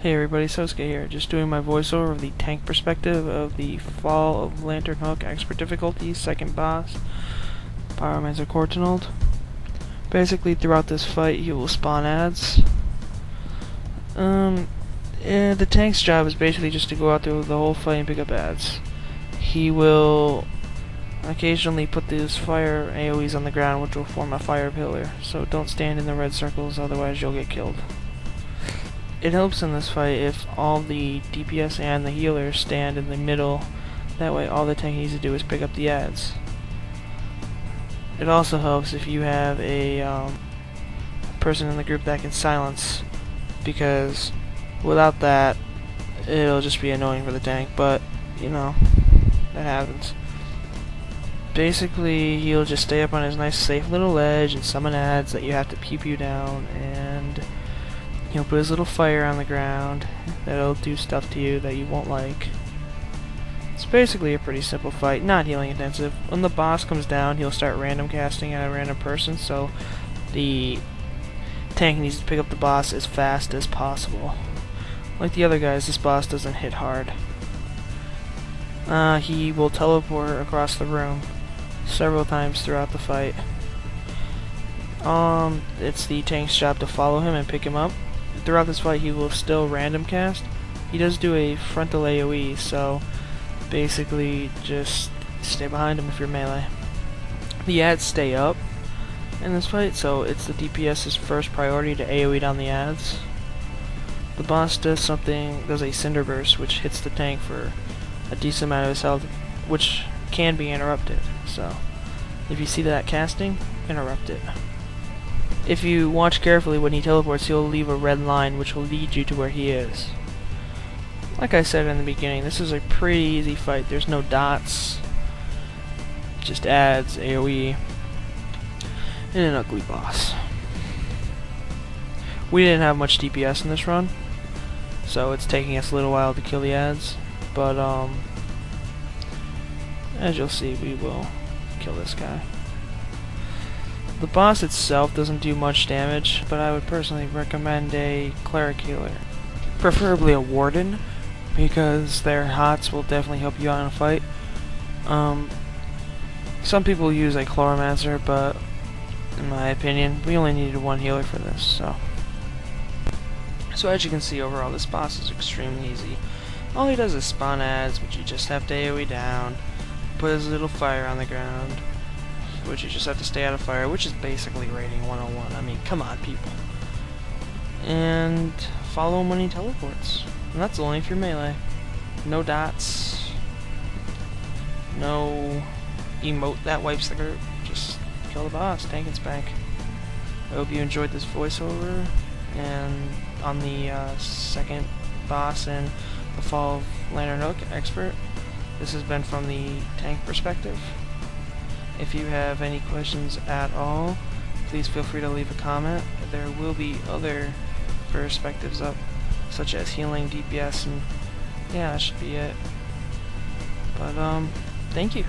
Hey everybody, Sosuke here, just doing my voiceover of the tank perspective of the Fall of Lantern Hook Expert Difficulty, second boss, Pyromancer cortinald. Basically, throughout this fight, he will spawn ads. The tank's job is basically just to go out there with the whole fight and pick up ads. He will occasionally put these fire AoEs on the ground, which will form a fire pillar, so don't stand in the red circles, otherwise you'll get killed. It helps in this fight if all the DPS and the healers stand in the middle. That way all the tank needs to do is pick up the ads. It also helps if you have a person in the group that can silence, because without that it'll just be annoying for the tank, but you know, that happens. Basically, he'll just stay up on his nice safe little ledge and summon ads that you have to pew down, and he'll put his little fire on the ground that'll do stuff to you that you won't like. It's basically a pretty simple fight, not healing intensive. When the boss comes down, he'll start random casting at a random person, so the tank needs to pick up the boss as fast as possible. Like the other guys, this boss doesn't hit hard. He will teleport across the room several times throughout the fight. It's the tank's job to follow him and pick him up. Throughout this fight, he will still random cast. He does do a frontal AoE, so basically just stay behind him if you're melee. The ads stay up in this fight, so it's the DPS's first priority to AoE down the ads. The boss does a Cinder Burst, which hits the tank for a decent amount of his health, which can be interrupted. So if you see that casting, interrupt it. If you watch carefully when he teleports, he'll leave a red line which will lead you to where he is. Like I said in the beginning, this is a pretty easy fight. There's no dots, just ads, AoE, and an ugly boss. We didn't have much DPS in this run, so it's taking us a little while to kill the ads, but as you'll see, we will kill this guy. The boss itself doesn't do much damage, but I would personally recommend a cleric healer. Preferably a warden, because their hots will definitely help you out in a fight. Some people use a Pyromancer, but in my opinion, we only needed one healer for this, so as you can see, overall this boss is extremely easy. All he does is spawn ads, which you just have to AoE down, put his little fire on the ground, which you just have to stay out of fire, which is basically rating 101. I mean, come on, people. And follow him when he teleports. And that's only if you're melee. No dots. No emote that wipes the group. Just kill the boss, tank and spank. I hope you enjoyed this voiceover, and on the second boss in the Fall of Lantern Hook Expert. This has been from the tank perspective. If you have any questions at all, please feel free to leave a comment. There will be other perspectives up, such as healing, DPS, and yeah, that should be it. But thank you.